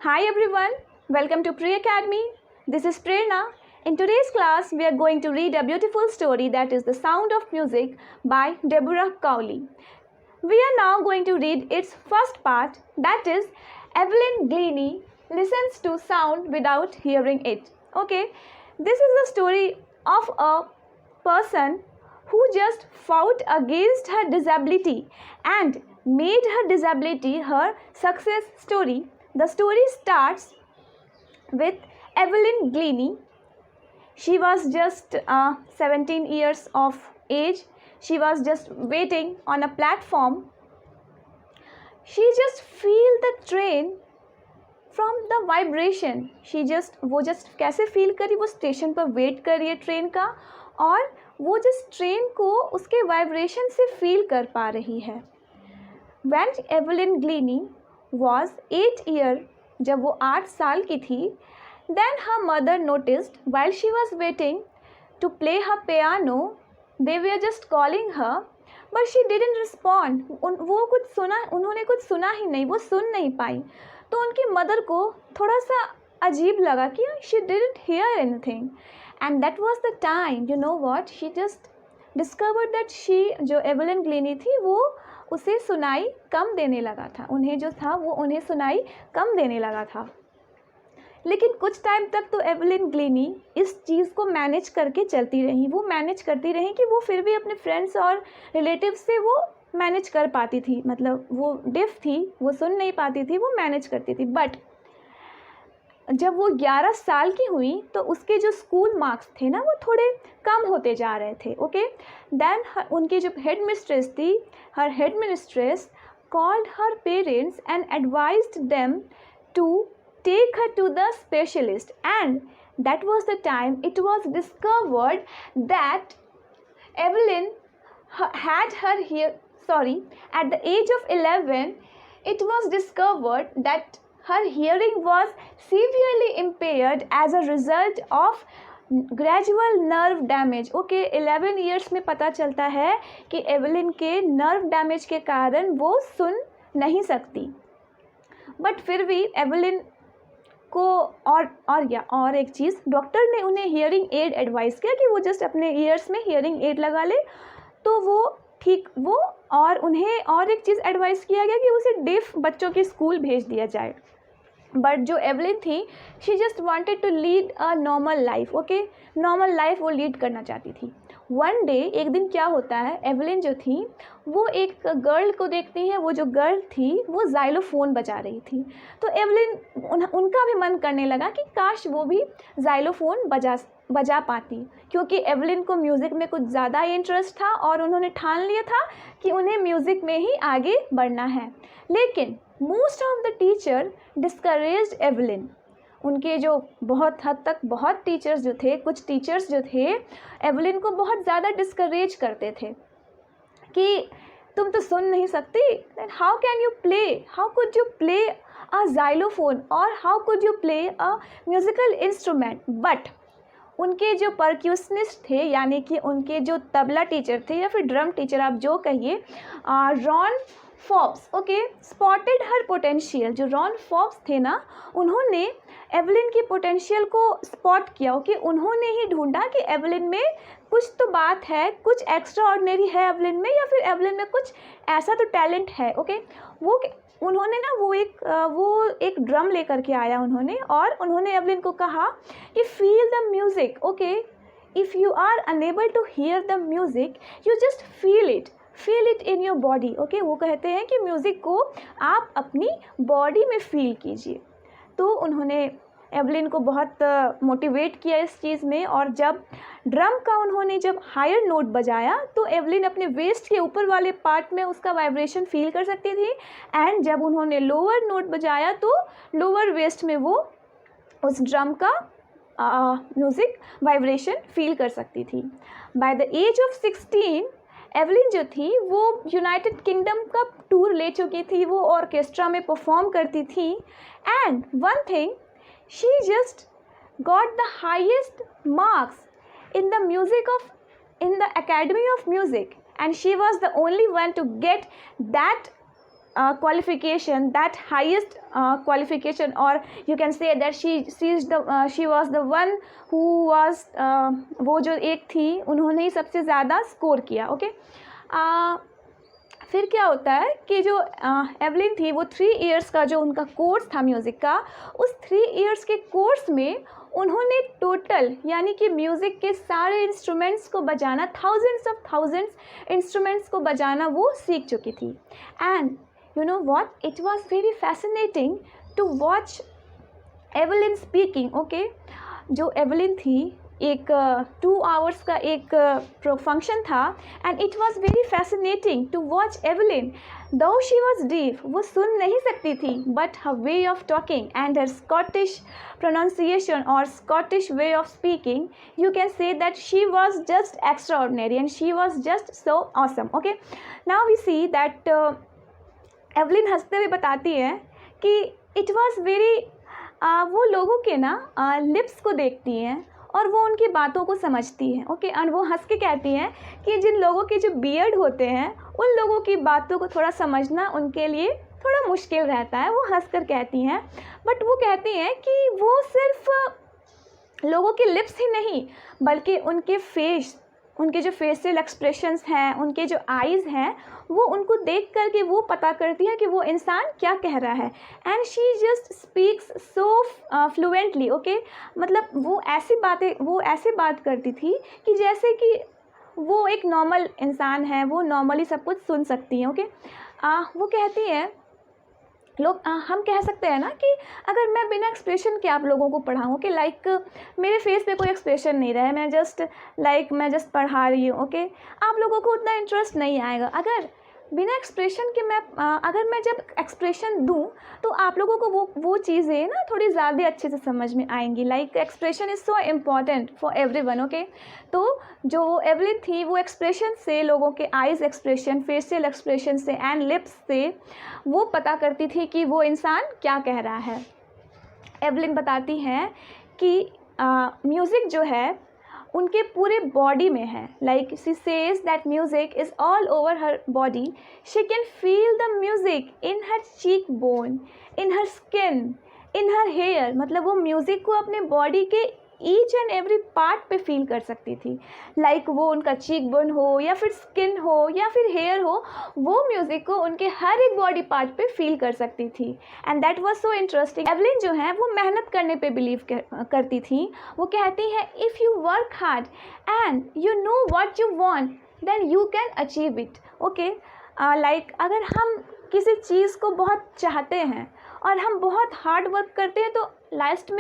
Hi everyone, welcome to Pre Academy. This is Prerna. In today's class, we are going to read a beautiful story that is The Sound of Music by Deborah Cowley. We are now going to read its first part, that is Evelyn Glennie listens to sound without hearing it. Okay, this is the story of a person who just fought against her disability and made her disability her success story. The story starts with Evelyn Glennie. She was just 17 years of age. She was just waiting on a platform. She just feel the train from the vibration. वो just कैसे feel करी, वो station पर wait कर रही है train का और वो जिस ट्रेन को उसके वाइब्रेशन से फील कर पा रही है. When Evelyn Glennie was 8 years, जब वो 8 साल की थी, then her mother noticed while she was waiting to play her piano, they were just calling her, but she didn't respond. उन्होंने कुछ सुना ही नहीं, वो सुन नहीं पाई. तो उनकी मदर को थोड़ा सा अजीब लगा कि she didn't hear anything. And that was the time, you know what, she just discovered that जो एवलिन ग्लेनी थी वो उसे सुनाई कम देने लगा था. उन्हें जो था वो उन्हें सुनाई कम देने लगा था. लेकिन कुछ टाइम तक तो एवलिन ग्लेनी इस चीज़ को मैनेज करके चलती रही. वो मैनेज करती रही कि वो फिर भी अपने फ्रेंड्स और रिलेटिव्स से वो मैनेज कर पाती थी. मतलब वो डिफ थी, वो सुन नहीं पाती थी, वो मैनेज करती थी. बट जब वो 11 साल की हुई तो उसके जो स्कूल मार्क्स थे ना वो थोड़े कम होते जा रहे थे. ओके, देन उनकी जो हेड मिस्ट्रेस थी, हर headmistress called her parents and advised them to take her to the specialist, and that was the time it was discovered that Evelyn had at the age of 11 it was discovered that her hearing was severely impaired as a result of gradual nerve damage. Okay, 11 years में पता चलता है कि Evelyn के nerve damage के कारण वो सुन नहीं सकती. बट फिर भी एवलिन को और एक चीज़, डॉक्टर ने उन्हें हियरिंग एड एडवाइस किया कि वो जस्ट अपने ईयर्स में हियरिंग एड लगा ले तो वो ठीक वो. और उन्हें और एक चीज़ एडवाइस किया गया कि उसे डेफ बच्चों के स्कूल भेज दिया जाए. बट जो एवलिन थी, she just wanted to lead a normal life. Okay, normal life वो लीड करना चाहती थी. वन डे, एक दिन क्या होता है, एवलिन जो थी वो एक गर्ल को देखती है. वो जो गर्ल थी वो जाइलोफोन बजा रही थी. तो एवलिन उनका भी मन करने लगा कि काश वो भी जाइलोफोन बजा पाती, क्योंकि एवलिन को म्यूज़िक में कुछ ज़्यादा ही इंटरेस्ट था और उन्होंने ठान लिया था कि उन्हें म्यूज़िक में ही आगे बढ़ना है. लेकिन most of the teacher discouraged Evelyn. उनके जो बहुत टीचर्स जो थे, कुछ टीचर्स जो थे एवलिन को बहुत ज़्यादा डिस्करेज करते थे कि तुम तो सुन नहीं सकती, how can you play, how could you play a xylophone और how could you play a musical instrument. But उनके जो परक्यूशनिस्ट थे, यानी कि उनके जो तबला टीचर थे या फिर ड्रम टीचर आप जो कहिए, रॉन फॉब्स, ओके, स्पॉटेड हर पोटेंशियल. जो रॉन फॉब्स थे ना, उन्होंने एवलिन की पोटेंशियल को स्पॉट किया. ओके, उन्होंने ही ढूंढा कि एवलिन में कुछ तो बात है, कुछ एक्स्ट्रा ऑर्डिनरी है एवलिन में, या फिर एवलिन में कुछ ऐसा तो टैलेंट है. ओके, उन्होंने ना वो एक ड्रम लेकर के आया उन्होंने, और उन्होंने एवलिन को कहा कि feel the music. Okay, if you are unable to hear the music, you just feel it in your body. Okay, वो कहते हैं कि म्यूज़िक को आप अपनी बॉडी में फील कीजिए. तो उन्होंने एवलिन को बहुत मोटिवेट किया इस चीज़ में. और जब ड्रम का उन्होंने जब हायर नोट बजाया तो एवलिन अपने वेस्ट के ऊपर वाले पार्ट में उसका वाइब्रेशन फील कर सकती थी, एंड जब उन्होंने लोअर नोट बजाया तो लोअर वेस्ट में वो उस ड्रम का म्यूज़िक वाइब्रेशन फील कर सकती थी. By the age of 16 Evelyn जो थी वो यूनाइटेड किंगडम का टूर ले चुकी थी. वो ऑर्केस्ट्रा में परफॉर्म करती थी. And one thing, she just got the highest marks in the Academy of Music, and she was the only one to get that qualification, that highest qualification, or you can say that she was the one who was वो जो एक थी उन्होंने ही सबसे ज़्यादा score किया. Okay, फिर क्या होता है कि जो एवलिन थी वो 3 इयर्स का जो उनका कोर्स था म्यूज़िक का, उस 3 इयर्स के कोर्स में उन्होंने टोटल यानी कि म्यूज़िक के सारे इंस्ट्रूमेंट्स को बजाना, थाउजेंड्स इंस्ट्रूमेंट्स को बजाना वो सीख चुकी थी. And you know what, it was very fascinating to watch Evelyn speaking. Okay, जो एवलिन थी एक 2 आवर्स का एक फंक्शन था, and it was very fascinating to watch Evelyn. Though she was deaf, वो सुन नहीं सकती थी, but her way of talking and her Scottish pronunciation or Scottish way of speaking, you can say that she was just extraordinary and she was just so awesome. Okay, now we see that Evelyn हंसते हुए बताती है कि it was very वो लोगों के ना lips को देखती हैं और वो उनकी बातों को समझती हैं. ओके, और वो हंस के कहती हैं कि जिन लोगों के जो बियर्ड होते हैं उन लोगों की बातों को थोड़ा समझना उनके लिए थोड़ा मुश्किल रहता है. वो हंस कर कहती हैं, बट वो कहती हैं कि वो सिर्फ लोगों के लिप्स ही नहीं बल्कि उनके फेस, उनके जो फेशियल एक्सप्रेशंस हैं, उनके जो आईज़ हैं, वो उनको देख कर के वो पता करती है कि वो इंसान क्या कह रहा है. And she just speaks so fluently. Okay, मतलब वो ऐसे बात करती थी कि जैसे कि वो एक नॉर्मल इंसान है, वो नॉर्मली सब कुछ सुन सकती हैं. ओके, वो कहती हैं हम कह सकते हैं ना कि अगर मैं बिना एक्सप्रेशन के आप लोगों को पढ़ाऊँ कि लाइक मेरे फेस पे कोई एक्सप्रेशन नहीं रहा है, मैं जस्ट पढ़ा रही हूँ. ओके, आप लोगों को उतना इंटरेस्ट नहीं आएगा. अगर बिना एक्सप्रेशन के अगर मैं जब एक्सप्रेशन दूँ तो आप लोगों को वो चीज़ें ना थोड़ी ज़्यादा अच्छे से समझ में आएंगी. Like expression is so important for everyone. Okay, तो जो एवलिन थी वो एक्सप्रेशन से, लोगों के आइज़ एक्सप्रेशन, फेशियल एक्सप्रेशन से एंड लिप्स से वो पता करती थी कि वो इंसान क्या कह रहा है. एवलिन बताती हैं कि म्यूज़िक जो है उनके पूरे बॉडी में है. Like she says that music is all over her body. She can feel the music in her cheekbone, in her skin, in her hair. मतलब वो म्यूज़िक को अपने बॉडी के ईच एंड एवरी पार्ट पे feel कर सकती थी. Like वो उनका चीक बोन हो या फिर स्किन हो या फिर हेयर हो, वो म्यूज़िक को उनके हर एक बॉडी पार्ट पे फील कर सकती थी. And that was so interesting. Evelyn जो है वो मेहनत करने पे बिलीव करती थी. वो कहती हैं if you work hard and you know what you want then you can achieve it. Okay, like अगर हम किसी चीज़ को बहुत चाहते हैं और हम बहुत हार्ड वर्क करते हैं तो लास्ट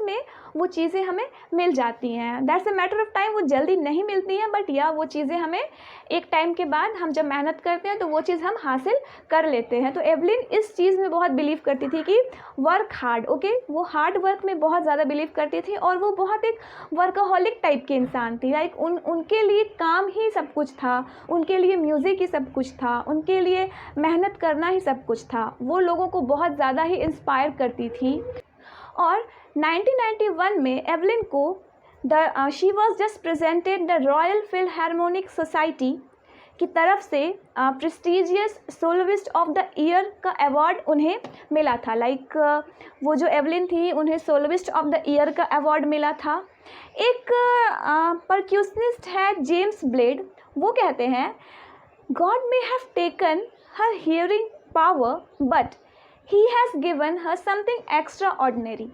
में वो चीज़ें हमें मिल जाती हैं. That's a matter of time. वो जल्दी नहीं मिलती हैं, बट या वो चीज़ें हमें एक टाइम के बाद हम जब मेहनत करते हैं तो वो चीज़ हम हासिल कर लेते हैं. तो एवलिन इस चीज़ में बहुत बिलीव करती थी कि वर्क हार्ड. ओके, वो हार्ड वर्क में बहुत ज़्यादा बिलीव करती थी और वो बहुत एक वर्कaholic टाइप की इंसान थी. लाइक उनके लिए काम ही सब कुछ था, उनके लिए म्यूज़िक ही सब कुछ था, उनके लिए मेहनत करना ही सब कुछ था. वो लोगों को बहुत ज़्यादा ही इंस्पायर करती थी. और 1991 में एवलिन को she was just presented the royal Philharmonic society की तरफ से prestigious soloist of the year का अवार्ड उन्हें मिला था. लाइक वो जो एवलिन थी उन्हें सोलोइस्ट ऑफ द ईयर का अवार्ड मिला था. एक परक्यूशनिस्ट है जेम्स ब्लेड, वो कहते हैं God may have taken her hearing power but He has given her something extraordinary.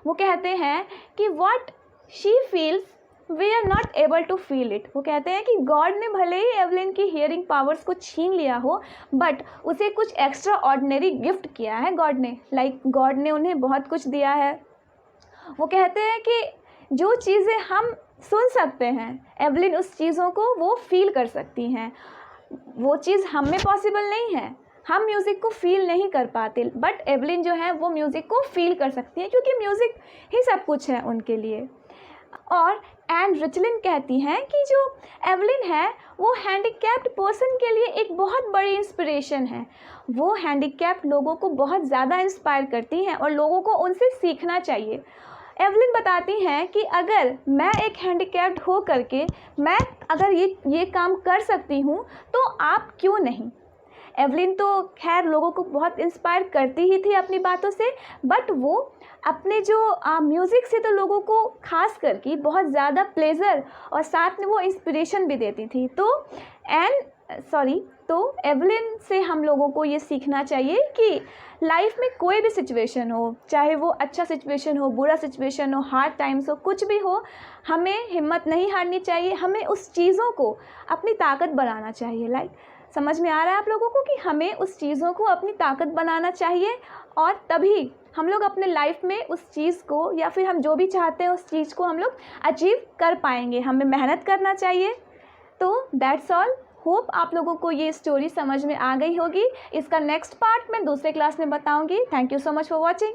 वो कहते हैं कि what she feels we are not able to feel it. वो कहते हैं कि गॉड ने भले ही एवलिन की हियरिंग पावर्स को छीन लिया हो, बट उसे कुछ एक्स्ट्रा ऑर्डिनरी गिफ्ट किया है गॉड ने. लाइक गॉड ने उन्हें बहुत कुछ दिया है. वो कहते हैं कि जो चीज़ें हम सुन सकते हैं एवलिन उस चीज़ों को वो फील कर सकती हैं. वो चीज़ हम में पॉसिबल नहीं है, हम म्यूज़िक को फील नहीं कर पाते, बट एवलिन जो है वो म्यूज़िक को फील कर सकती है क्योंकि म्यूज़िक ही सब कुछ है उनके लिए. और एंड रिचलिन कहती हैं कि जो एवलिन है वो हैंडीकैप्ड पर्सन के लिए एक बहुत बड़ी इंस्पिरेशन है. वो हैंडीकैप्ड लोगों को बहुत ज़्यादा इंस्पायर करती हैं और लोगों को उनसे सीखना चाहिए. एवलिन बताती हैं कि अगर मैं एक हैंडीकैप्ड हो करके मैं अगर ये काम कर सकती हूँ तो आप क्यों नहीं. एवलिन तो खैर लोगों को बहुत इंस्पायर करती ही थी अपनी बातों से, बट वो अपने जो म्यूज़िक से तो लोगों को खास करके बहुत ज़्यादा प्लेज़र और साथ में वो इंस्पिरेशन भी देती थी। तो एवलिन से हम लोगों को ये सीखना चाहिए कि लाइफ में कोई भी सिचुएशन हो, चाहे वो अच्छा सिचुएशन हो, बुरा सिचुएशन हो, हार्ड टाइम्स हो, कुछ भी हो, हमें हिम्मत नहीं हारनी चाहिए। हमें उस चीज़ों को अपनी ताकत बनाना चाहिए। समझ में आ रहा है आप लोगों को कि हमें उस चीज़ों को अपनी ताकत बनाना चाहिए, और तभी हम लोग अपने लाइफ में उस चीज़ को या फिर हम जो भी चाहते हैं उस चीज़ को हम लोग अचीव कर पाएंगे। हमें मेहनत करना चाहिए। तो दैट्स ऑल। होप आप लोगों को ये स्टोरी समझ में आ गई होगी। इसका नेक्स्ट पार्ट मैं दूसरे क्लास में बताऊंगी। Thank you so much for watching.